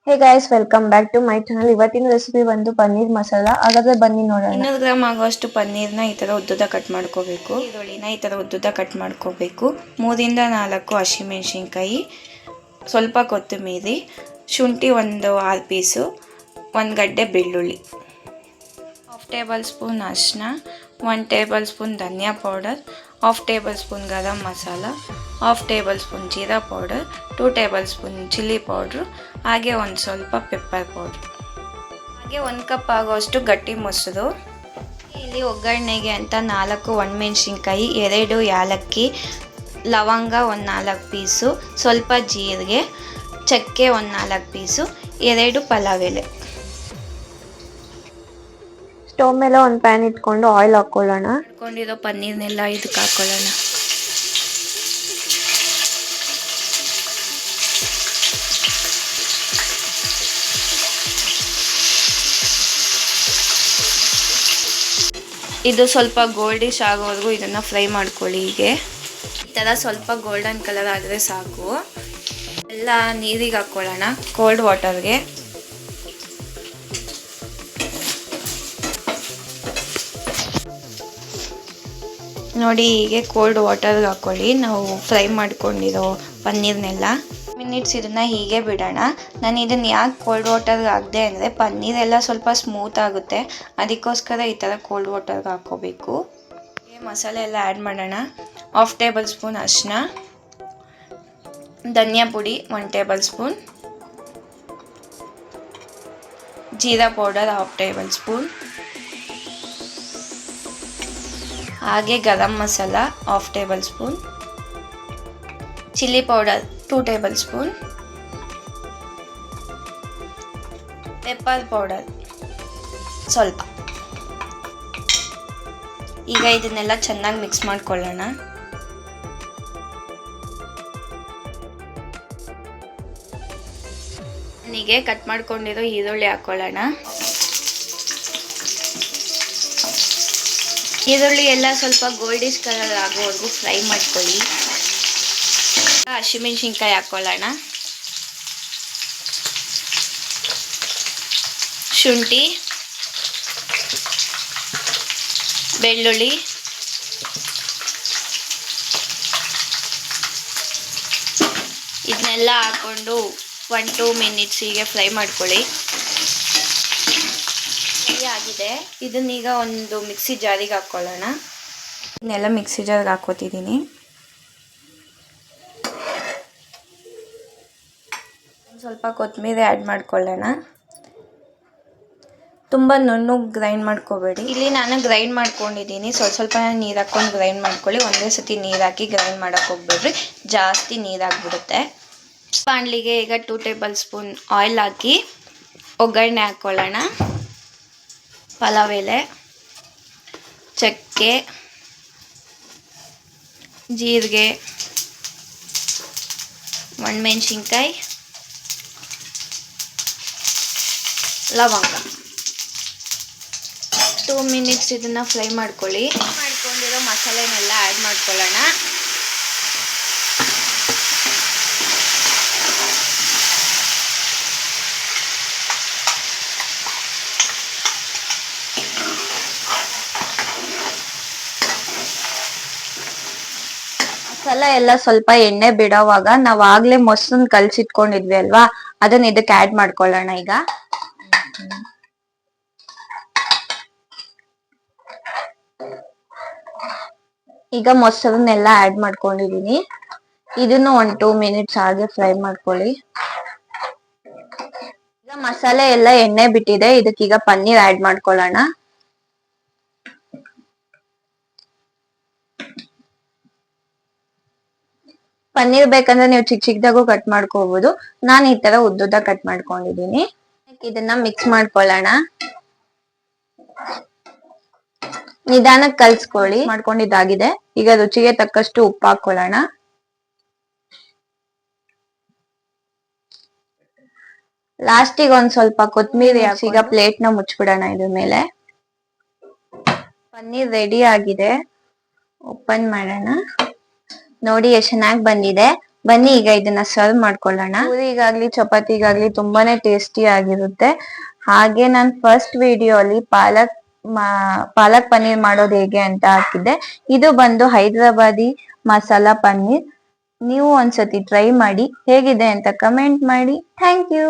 Hey guys, welcome back to my channel. ಇವತ್ತಿನ recipe ಬಂದು ಪನ್ನೀರ್ ಮಸಾಲ. ಹಾಗಾದ್ರೆ ಬನ್ನಿ ನೋಡೋಣ. 200 ಗ್ರಾಮ್ ಆಗುವಷ್ಟು ಪನ್ನೀರ್ನ ಈ ಥರ ಉದ್ದುದ ಕಟ್ ಮಾಡ್ಕೋಬೇಕು. ಈರುಳ್ಳಿನ ಈ ಥರ ಉದ್ದುದ ಕಟ್ ಮಾಡ್ಕೋಬೇಕು. 3-4 ಹಸಿಮೆಣಸಿನ್ಕಾಯಿ, ಸ್ವಲ್ಪ ಕೊತ್ತಂಬರಿ, ಶುಂಠಿ ಒಂದು 6 ಪೀಸು, 1 ಗಡ್ಡೆ ಬೆಳ್ಳುಳ್ಳಿ, 1/2 ಟೇಬಲ್ ಸ್ಪೂನ್ ಅರಿಶಿನ, 1 table spoon dhaniya powder, 1/2 table spoon garam masala, 1/2 table spoon jeera powder, 2 table spoon chilli powder, ಹಾಗೆ ಒಂದು ಸ್ವಲ್ಪ ಪೆಪ್ಪರ್ ಪೌಡ್ರು, ಹಾಗೆ 1 ಕಪ್ ಆಗೋಷ್ಟು ಗಟ್ಟಿ ಮೊಸರು. ಇಲ್ಲಿ ಒಗ್ಗರಣೆಗೆ ಅಂತ 4 ಒಣಮೆಣಸಿನ್ಕಾಯಿ, 2 ಏಲಕ್ಕಿ, ಲವಂಗ ಒಂದು 4 ಪೀಸು, ಸ್ವಲ್ಪ ಜೀರಿಗೆ, ಚಕ್ಕೆ ಒಂದು 4 ಪೀಸು, 2 ಪಲಾವ್ ಎಲೆ. ಸ್ಟವ್ ಮೇಲೆ ಒಂದು ಪ್ಯಾನ್ ಇಟ್ಕೊಂಡು ಆಯಿಲ್ ಹಾಕೊಳ್ಳೋಣ. ಇಟ್ಕೊಂಡಿರೋ ಪನ್ನೀರ್ನೆಲ್ಲ ಇದಕ್ಕೆ ಹಾಕೊಳ್ಳೋಣ. ಇದು ಸ್ವಲ್ಪ ಗೋಲ್ಡಿಶ್ ಆಗೋವರೆಗೂ ಇದನ್ನು ಫ್ರೈ ಮಾಡ್ಕೊಳ್ಳಿ. ಹೀಗೆ ಈ ಥರ ಸ್ವಲ್ಪ ಗೋಲ್ಡನ್ ಕಲರ್ ಆದರೆ ಸಾಕು. ಎಲ್ಲ ನೀರಿಗೆ ಹಾಕ್ಕೊಳ್ಳೋಣ, ಕೋಲ್ಡ್ ವಾಟರ್ಗೆ. ನೋಡಿ, ಹೀಗೆ ಕೋಲ್ಡ್ ವಾಟರ್ಗೆ ಹಾಕ್ಕೊಳ್ಳಿ ನಾವು ಫ್ರೈ ಮಾಡ್ಕೊಂಡಿರೋ ಪನ್ನೀರ್ನೆಲ್ಲ. ಮಿನಿಟ್ಸ್ ಇದನ್ನು ಹೀಗೆ ಬಿಡೋಣ. ನಾನು ಇದನ್ನು ಯಾಕೆ ಕೋಲ್ಡ್ ವಾಟರ್ಗೆ ಹಾಕಿದೆ ಅಂದರೆ ಪನ್ನೀರೆಲ್ಲ ಸ್ವಲ್ಪ ಸ್ಮೂತ್ ಆಗುತ್ತೆ, ಅದಕ್ಕೋಸ್ಕರ ಈ ಥರ ಕೋಲ್ಡ್ ವಾಟರ್ಗೆ ಹಾಕ್ಕೋಬೇಕು. ಮಸಾಲೆ ಎಲ್ಲ ಆ್ಯಡ್ ಮಾಡೋಣ. 1/2 ಟೇಬಲ್ ಸ್ಪೂನ್ ಅರಿಶಿನ, ಧನಿಯಾ ಪುಡಿ 1 table spoon, jeera powder 1/2 table spoon, ಹಾಗೆ garam masala 1/2 table spoon, chilli powder 2 table spoon, pepper powder ಸ್ವಲ್ಪ. ಈಗ ಇದನ್ನೆಲ್ಲ ಚೆನ್ನಾಗಿ ಮಿಕ್ಸ್ ಮಾಡ್ಕೊಳ್ಳೋಣ. ಹೀಗೆ ಕಟ್ ಮಾಡ್ಕೊಂಡಿರೋ ಈರುಳ್ಳಿ ಹಾಕ್ಕೊಳ್ಳೋಣ. ಈರುಳ್ಳಿ ಎಲ್ಲ ಸ್ವಲ್ಪ ಗೋಲ್ಡಿಶ್ ಕಲರ್ ಆಗೋವರೆಗೂ ಫ್ರೈ ಮಾಡ್ಕೊಳ್ಳಿ. ಹಸಿಮೆಣಸಿನ್ಕಾಯಿ ಹಾಕ್ಕೊಳ್ಳೋಣ. ಶುಂಠಿ, ಬೆಳ್ಳುಳ್ಳಿ, ಇದನ್ನೆಲ್ಲ ಹಾಕ್ಕೊಂಡು 1-2 ಮಿನಿಟ್ಸ್ ಹೀಗೆ ಫ್ರೈ ಮಾಡ್ಕೊಳ್ಳಿ. ಆಗಿದೆ. ಇದನ್ನೀಗ ಒಂದು ಮಿಕ್ಸಿ ಜಾರಿಗೆ ಹಾಕ್ಕೊಳ್ಳೋಣ. ಇದನ್ನೆಲ್ಲ ಮಿಕ್ಸಿ ಜಾರಿಗೆ ಹಾಕೋತಿದ್ದೀನಿ. ಸ್ವಲ್ಪ ಕೊತ್ತಂಬರಿ ಆ್ಯಡ್ ಮಾಡ್ಕೊಳ್ಳೋಣ. ತುಂಬ ನುಣ್ಣಗೆ ಗ್ರೈಂಡ್ ಮಾಡ್ಕೋಬೇಡಿ. ಇಲ್ಲಿ ನಾನು ಗ್ರೈಂಡ್ ಮಾಡ್ಕೊಂಡಿದ್ದೀನಿ. ಸ್ವಲ್ಪ ನೀರು ಹಾಕ್ಕೊಂಡು ಗ್ರೈಂಡ್ ಮಾಡ್ಕೊಳ್ಳಿ. ಒಂದೇ ಸತಿ ನೀರು ಹಾಕಿ ಗ್ರೈಂಡ್ ಮಾಡೋಕ್ಕೆ ಹೋಗ್ಬೇಡ್ರಿ, ಜಾಸ್ತಿ ನೀರು ಹಾಕ್ಬಿಡುತ್ತೆ. ಬಾಣಲಿಗೆ ಈಗ 2 ಟೇಬಲ್ ಸ್ಪೂನ್ ಆಯಿಲ್ ಹಾಕಿ ಒಗ್ಗರಣೆ ಹಾಕ್ಕೊಳ್ಳೋಣ. ಪಲಾವ್ ಎಲೆ, ಚಕ್ಕೆ, ಜೀರಿಗೆ, ಒಣಮೆಣಸಿನ್ಕಾಯಿ, ಲವಂಗ. 2 ಮಿನಿಟ್ಸ್ ಇದನ್ನು ಫ್ರೈ ಮಾಡ್ಕೊಳ್ಳಿ. ಮಾಡ್ಕೊಂಡಿರೋ ಮಸಾಲೆನೆಲ್ಲ ಆ್ಯಡ್ ಮಾಡ್ಕೊಳ್ಳೋಣ. ಮಸಾಲ ಎಲ್ಲ ಸ್ವಲ್ಪ ಎಣ್ಣೆ ಬಿಡೋವಾಗ ನಾವ್ ಆಗ್ಲೇ ಮೊಸರನ್ನ ಕಲ್ಸಿಟ್ಕೊಂಡಿದ್ವಿ ಅಲ್ವಾ, ಅದನ್ನ ಇದಕ್ಕೆ ಆಡ್ ಮಾಡ್ಕೊಳ್ಳೋಣ. ಈಗ ಮೊಸರನ್ನೆಲ್ಲ ಆಡ್ ಮಾಡ್ಕೊಂಡಿದೀನಿ. ಇದನ್ನು 1-2 ಮಿನಿಟ್ಸ್ ಹಾಗೆ ಫ್ರೈ ಮಾಡ್ಕೊಳ್ಳಿ. ಈಗ ಮಸಾಲೆ ಎಲ್ಲ ಎಣ್ಣೆ ಬಿಟ್ಟಿದೆ, ಇದಕ್ಕೀಗ ಪನ್ನೀರ್ ಆಡ್ ಮಾಡ್ಕೊಳ್ಳೋಣ. ಪನ್ನೀರ್ ಬೇಕಂದ್ರೆ ನೀವು ಚಿಕ್ಕ ಚಿಕ್ಕದಾಗೂ ಕಟ್ ಮಾಡ್ಕೋಬಹುದು. ನಾನು ಈ ತರ ಉದ್ದುದ್ದ ಕಟ್ ಮಾಡ್ಕೊಂಡಿದೀನಿ. ಇದನ್ನ ಮಿಕ್ಸ್ ಮಾಡ್ಕೊಳ್ಳೋಣ. ನಿಧಾನಕ್ಕೆ ಕಲ್ಸ್ಕೊಳ್ಳಿ. ಮಾಡ್ಕೊಂಡಿದ್ದಾಗಿದೆ. ಈಗ ರುಚಿಗೆ ತಕ್ಕಷ್ಟು ಉಪ್ಪು ಹಾಕೊಳ್ಳೋಣ. ಲಾಸ್ಟಿಗೆ ಒಂದ್ ಸ್ವಲ್ಪ ಕೊತ್ತಂಬರಿ ಹಾಕಿ ಈಗ ಪ್ಲೇಟ್ ನ ಮುಚ್ಚಿಬಿಡೋಣ. ಇದ್ರ ಮೇಲೆ ಪನ್ನೀರ್ ರೆಡಿ ಆಗಿದೆ. ಓಪನ್ ಮಾಡೋಣ. ನೋಡಿ ಎಷ್ಟು ಚೆನ್ನಾಗಿ ಬಂದಿದೆ. ಬನ್ನಿ ಈಗ ಇದನ್ನ ಸರ್ವ್ ಮಾಡ್ಕೊಳ್ಳೋಣ. ಪೂರಿಗಾಗ್ಲಿ ಚಪಾತಿಗಾಗ್ಲಿ ತುಂಬಾನೇ ಟೇಸ್ಟಿ ಆಗಿರುತ್ತೆ. ಹಾಗೆ ನಾನು ಫಸ್ಟ್ ವಿಡಿಯೋ ಅಲ್ಲಿ ಪಾಲಕ್ ಪನ್ನೀರ್ ಮಾಡೋದು ಹೇಗೆ ಅಂತ ಹಾಕಿದ್ದೆ. ಇದು ಬಂದು ಹೈದರಾಬಾದಿ ಮಸಾಲಾ ಪನ್ನೀರ್. ನೀವು ಒಂದ್ಸತಿ ಟ್ರೈ ಮಾಡಿ, ಹೇಗಿದೆ ಅಂತ ಕಮೆಂಟ್ ಮಾಡಿ. Thank you.